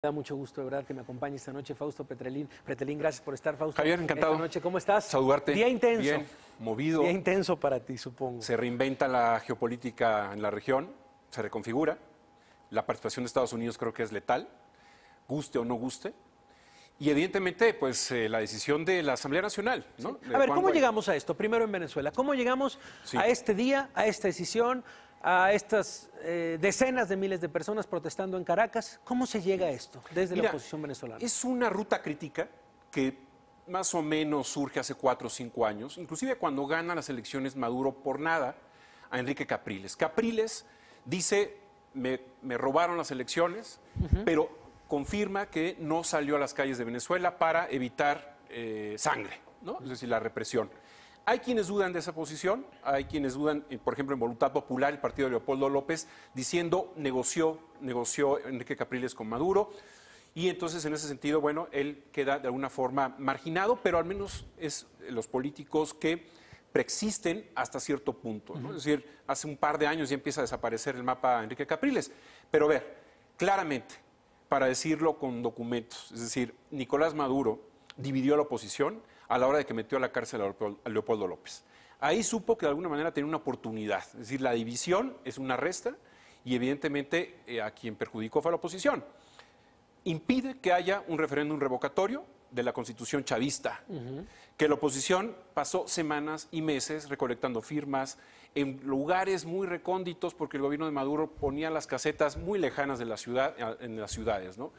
Me da mucho gusto, de verdad, que me acompañe esta noche Fausto Pretelín. Gracias por estar, Fausto. Javier, encantado. Esta noche, ¿cómo estás? Saludarte. Día intenso. Bien, movido. Día intenso para ti, supongo. Se reinventa la geopolítica en la región, se reconfigura. La participación de Estados Unidos creo que es letal, guste o no guste. Y evidentemente, pues la decisión de la Asamblea Nacional, ¿no? Sí. A ver, ¿cómo llegamos a esto? Primero en Venezuela. ¿Cómo llegamos a este día, a esta decisión, a estas decenas de miles de personas protestando en Caracas? ¿Cómo se llega a esto desde la oposición venezolana? Es una ruta crítica que más o menos surge hace 4 o 5 años, inclusive cuando gana las elecciones Maduro por nada a Enrique Capriles. Capriles dice, me robaron las elecciones, pero confirma que no salió a las calles de Venezuela para evitar sangre, ¿no? Es decir, la represión. Hay quienes dudan de esa posición, hay quienes dudan, por ejemplo, en Voluntad Popular, el partido de Leopoldo López, diciendo negoció Enrique Capriles con Maduro, y entonces en ese sentido, bueno, él queda de alguna forma marginado, pero al menos es los políticos que preexisten hasta cierto punto, ¿no? Es decir, hace un par de años ya empieza a desaparecer el mapa Enrique Capriles, pero ver, claramente, para decirlo con documentos, es decir, Nicolás Maduro dividió a la oposición a la hora de que metió a la cárcel a Leopoldo López. Ahí supo que de alguna manera tenía una oportunidad, es decir, la división es una resta y evidentemente a quien perjudicó fue a la oposición. Impide que haya un referéndum revocatorio de la Constitución chavista, que la oposición pasó semanas y meses recolectando firmas en lugares muy recónditos porque el gobierno de Maduro ponía las casetas muy lejanas de la ciudad, en las ciudades, ¿no?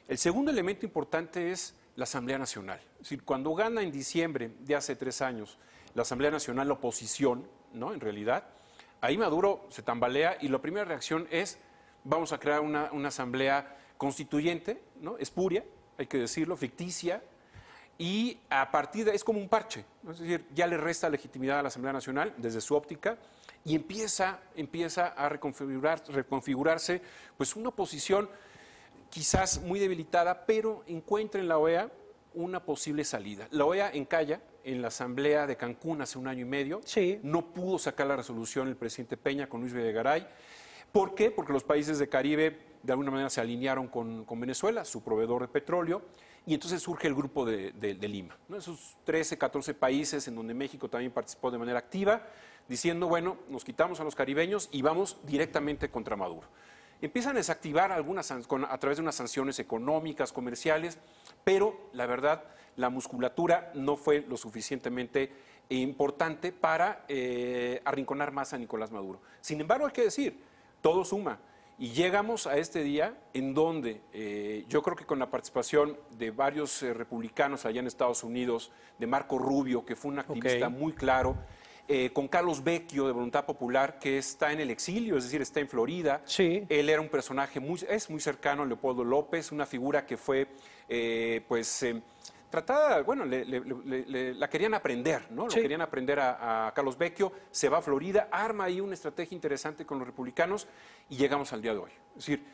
El segundo elemento importante es la Asamblea Nacional. Es decir, cuando gana en diciembre de hace 3 años la Asamblea Nacional, la oposición, ¿no? En realidad, ahí Maduro se tambalea y la primera reacción es, vamos a crear una asamblea constituyente, ¿no? Espuria, hay que decirlo, ficticia, y a partir de es como un parche, ¿no? Es decir, ya le resta legitimidad a la Asamblea Nacional desde su óptica y empieza a reconfigurarse pues una oposición quizás muy debilitada, pero encuentra en la OEA una posible salida. La OEA encalla en la Asamblea de Cancún hace 1 año y medio, no pudo sacar la resolución el presidente Peña con Luis Videgaray. ¿Por qué? Porque los países del Caribe de alguna manera se alinearon con Venezuela, su proveedor de petróleo, y entonces surge el grupo de Lima, ¿no? Esos 13, 14 países en donde México también participó de manera activa, diciendo, bueno, nos quitamos a los caribeños y vamos directamente contra Maduro. Empiezan a desactivar a través de unas sanciones económicas, comerciales, pero la verdad, la musculatura no fue lo suficientemente importante para arrinconar más a Nicolás Maduro. Sin embargo, hay que decir, todo suma. Y llegamos a este día en donde yo creo que con la participación de varios republicanos allá en Estados Unidos, de Marco Rubio, que fue un activista muy claro, con Carlos Vecchio de Voluntad Popular, que está en el exilio, es decir, está en Florida. Sí. Él era un personaje muy cercano a Leopoldo López, una figura que fue, tratada, bueno, la querían aprender, ¿no? Sí. Lo querían aprender a Carlos Vecchio, se va a Florida, arma ahí una estrategia interesante con los republicanos y llegamos al día de hoy. Es decir,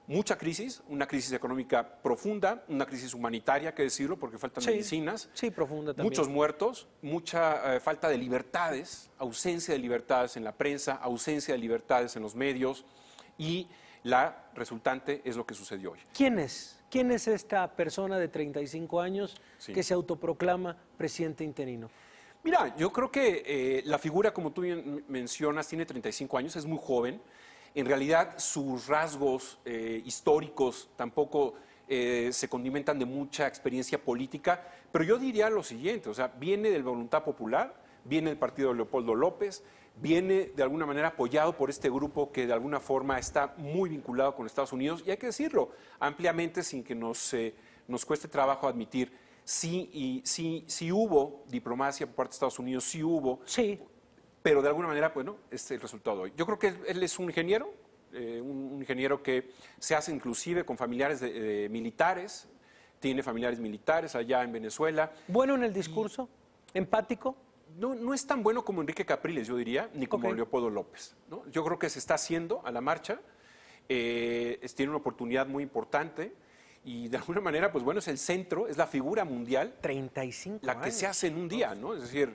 mucha crisis, una crisis económica profunda, una crisis humanitaria, hay que decirlo, porque faltan medicinas. Sí, profunda también. Muchos muertos, mucha falta de libertades, ausencia de libertades en la prensa, ausencia de libertades en los medios y la resultante es lo que sucedió hoy. ¿Quién es? ¿Quién es esta persona de 35 años que se autoproclama presidente interino? Mira, yo creo que la figura, como tú bien mencionas, tiene 35 años, es muy joven. En realidad, sus rasgos históricos tampoco se condimentan de mucha experiencia política, pero yo diría lo siguiente, o sea, viene de Voluntad Popular, viene del partido de Leopoldo López, viene de alguna manera apoyado por este grupo que de alguna forma está muy vinculado con Estados Unidos, y hay que decirlo ampliamente sin que nos cueste trabajo admitir, sí hubo diplomacia por parte de Estados Unidos, sí hubo... Sí. Pero de alguna manera, bueno, es el resultado de hoy. Yo creo que él es un ingeniero que se hace inclusive con familiares de militares, tiene familiares militares allá en Venezuela. ¿Bueno en el discurso? ¿Empático? No es tan bueno como Enrique Capriles, yo diría, ni como Leopoldo López, ¿no? Yo creo que se está haciendo a la marcha, tiene una oportunidad muy importante. Y de alguna manera, pues bueno, es el centro, es la figura mundial. 35 la que años. se hace en un día, ¿no? Es decir,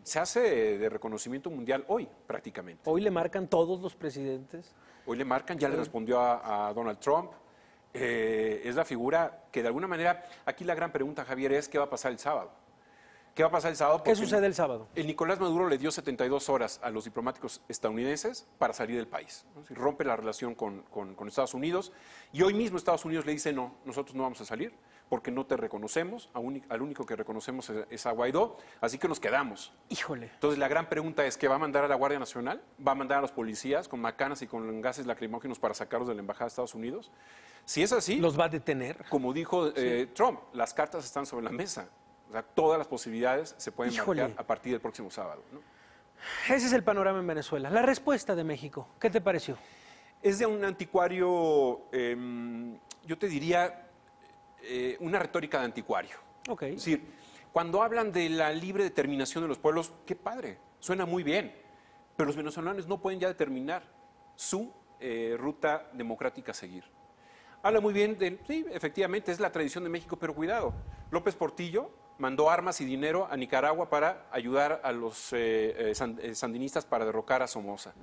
se hace de reconocimiento mundial hoy, prácticamente. Hoy le marcan todos los presidentes. Hoy le marcan, ya le respondió a Donald Trump. es la figura que de alguna manera, aquí la gran pregunta, Javier, es ¿qué va a pasar el sábado? ¿Qué va a pasar el sábado? ¿Qué sucede el sábado? El Nicolás Maduro le dio 72 horas a los diplomáticos estadounidenses para salir del país, ¿no? Si rompe la relación con Estados Unidos, y hoy mismo Estados Unidos le dice, no, nosotros no vamos a salir porque no te reconocemos, al único que reconocemos es a Guaidó, así que nos quedamos. Híjole. Entonces la gran pregunta es, ¿qué va a mandar a la Guardia Nacional? ¿Va a mandar a los policías con macanas y con gases lacrimógenos para sacarlos de la Embajada de Estados Unidos? Si es así... ¿Los va a detener? Como dijo Trump, las cartas están sobre la mesa. O sea, todas las posibilidades se pueden marcar a partir del próximo sábado, ¿no? Ese es el panorama en Venezuela. La respuesta de México, ¿qué te pareció? Es de un anticuario, yo te diría, una retórica de anticuario. Okay. Es decir, cuando hablan de la libre determinación de los pueblos, qué padre, suena muy bien, pero los venezolanos no pueden ya determinar su ruta democrática a seguir. Habla muy bien de, sí, efectivamente, es la tradición de México, pero cuidado, López Portillo mandó armas y dinero a Nicaragua para ayudar a los sandinistas para derrocar a Somoza.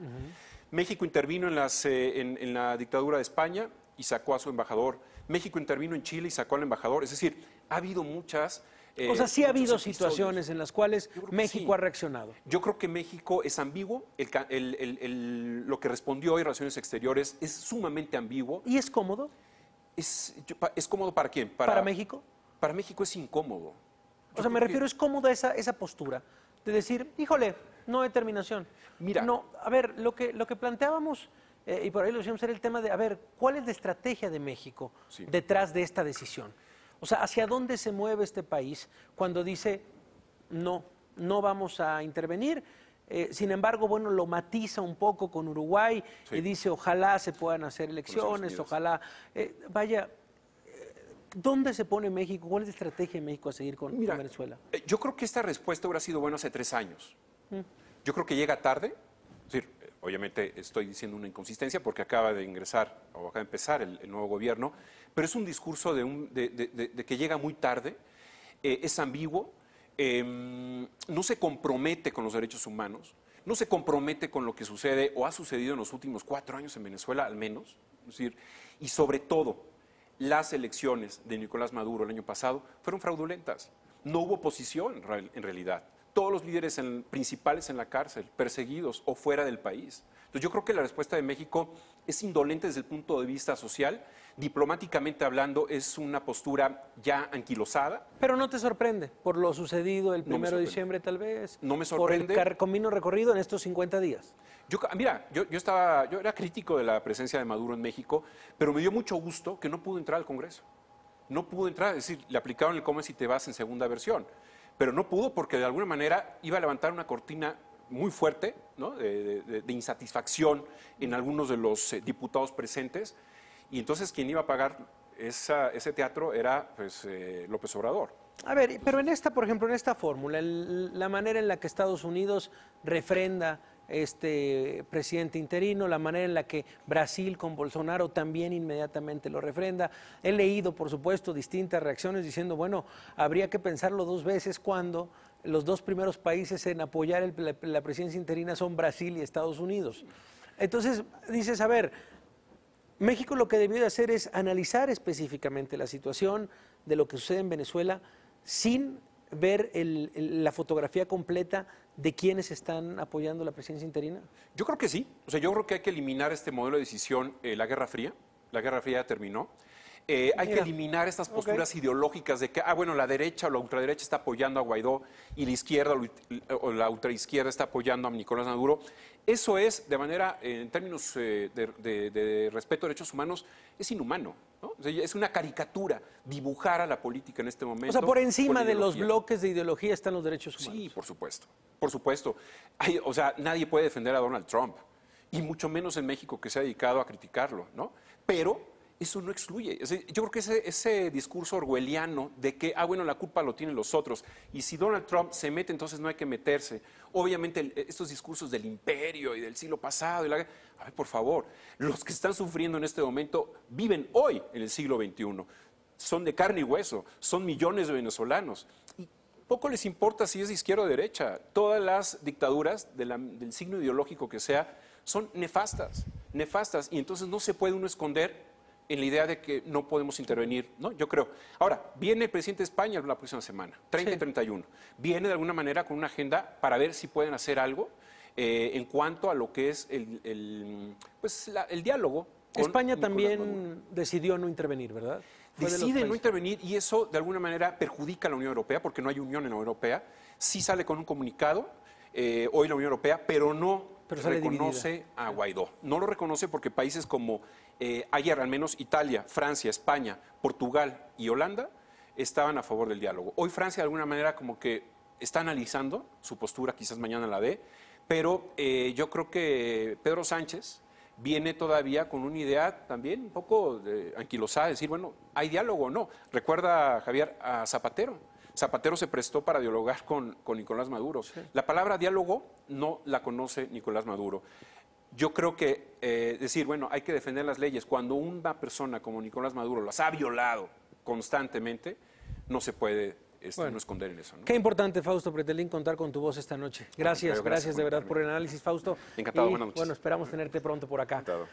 México intervino en la dictadura de España y sacó a su embajador. México intervino en Chile y sacó al embajador. Es decir, ha habido muchas... o sea, sí ha habido situaciones en las cuales México ha reaccionado. Yo creo que México es ambiguo. Lo que respondió hoy Relaciones Exteriores es sumamente ambiguo. ¿Y es cómodo? ¿Es cómodo para quién? ¿Para México? Para México es incómodo. O sea, me refiero, es cómoda esa postura de decir, híjole, no determinación. Mira. No, a ver, lo que planteábamos, y por ahí lo decíamos, era el tema de, a ver, ¿cuál es la estrategia de México detrás de esta decisión? O sea, ¿hacia dónde se mueve este país cuando dice, no vamos a intervenir? Sin embargo, bueno, lo matiza un poco con Uruguay y dice, ojalá se puedan hacer elecciones, ojalá, vaya... ¿Dónde se pone México? ¿Cuál es la estrategia de México a seguir con Venezuela? Yo creo que esta respuesta hubiera sido buena hace 3 años. Yo creo que llega tarde. Es decir, obviamente estoy diciendo una inconsistencia porque acaba de ingresar o acaba de empezar el nuevo gobierno, pero es un discurso de que llega muy tarde, es ambiguo, no se compromete con los derechos humanos, no se compromete con lo que sucede o ha sucedido en los últimos 4 años en Venezuela, al menos. Es decir, y sobre todo, las elecciones de Nicolás Maduro el año pasado fueron fraudulentas. No hubo oposición en realidad. Todos los líderes principales en la cárcel, perseguidos o fuera del país. Entonces yo creo que la respuesta de México es indolente desde el punto de vista social. Diplomáticamente hablando, es una postura ya anquilosada. Pero no te sorprende por lo sucedido el 1 de diciembre, tal vez. No me sorprende. Por el camino recorrido en estos 50 días. Yo era crítico de la presencia de Maduro en México, pero me dio mucho gusto que no pudo entrar al Congreso. No pudo entrar, es decir, le aplicaron el come si te vas en segunda versión, pero no pudo porque de alguna manera iba a levantar una cortina muy fuerte, ¿no? de insatisfacción en algunos de los diputados presentes, y entonces quien iba a pagar ese teatro era pues, López Obrador. A ver, pero en esta, por ejemplo, en esta fórmula, la manera en la que Estados Unidos refrenda este presidente interino, la manera en la que Brasil con Bolsonaro también inmediatamente lo refrenda. He leído, por supuesto, distintas reacciones diciendo, bueno, habría que pensarlo 2 veces cuando los 2 primeros países en apoyar la presidencia interina son Brasil y Estados Unidos. Entonces, dices, a ver, México lo que debió de hacer es analizar específicamente la situación de lo que sucede en Venezuela sin ver la fotografía completa de quienes están apoyando la presidencia interina? Yo creo que sí. O sea, yo creo que hay que eliminar este modelo de decisión, la Guerra Fría. La Guerra Fría ya terminó. Hay que eliminar estas posturas ideológicas de que, bueno, la derecha o la ultraderecha está apoyando a Guaidó y la izquierda o la ultraizquierda está apoyando a Nicolás Maduro. Eso es, de manera, en términos de respeto a derechos humanos, es inhumano, ¿no? O sea, es una caricatura dibujar a la política en este momento. O sea, por encima de los bloques de ideología están los derechos humanos. Sí, por supuesto. Por supuesto. O sea, nadie puede defender a Donald Trump, y mucho menos en México, que se ha dedicado a criticarlo, ¿no? Pero eso no excluye. Yo creo que ese discurso orwelliano de que, bueno, la culpa lo tienen los otros, y si Donald Trump se mete, entonces no hay que meterse. Obviamente, estos discursos del imperio y del siglo pasado, a ver, por favor, los que están sufriendo en este momento viven hoy en el siglo XXI. Son de carne y hueso, son millones de venezolanos. Y poco les importa si es de izquierda o de derecha. Todas las dictaduras, del signo ideológico que sea, son nefastas, y entonces no se puede uno esconder en la idea de que no podemos intervenir, ¿no? Yo creo. Ahora, viene el presidente de España la próxima semana, 30 y 31. Viene de alguna manera con una agenda para ver si pueden hacer algo en cuanto a lo que es el diálogo. España también decidió no intervenir, ¿verdad? Decide no intervenir y eso de alguna manera perjudica a la Unión Europea porque no hay unión en la Unión Europea. Sí sale con un comunicado hoy la Unión Europea, pero no reconoce a Guaidó. No lo reconoce porque países como ayer al menos Italia, Francia, España, Portugal y Holanda estaban a favor del diálogo. Hoy Francia de alguna manera como que está analizando su postura, quizás mañana la dé, pero yo creo que Pedro Sánchez viene todavía con una idea también un poco anquilosada, de decir, bueno, ¿hay diálogo o no? Recuerda, Javier, a Zapatero. Zapatero se prestó para dialogar con Nicolás Maduro. Sí. La palabra diálogo no la conoce Nicolás Maduro. Yo creo que decir, bueno, hay que defender las leyes, cuando una persona como Nicolás Maduro las ha violado constantemente, no se puede no esconder en eso, ¿no? Qué importante, Fausto Pretelín, contar con tu voz esta noche. Gracias, gracias de verdad por el análisis, Fausto. Encantado, buenas noches. Bueno, esperamos tenerte pronto por acá. Encantado.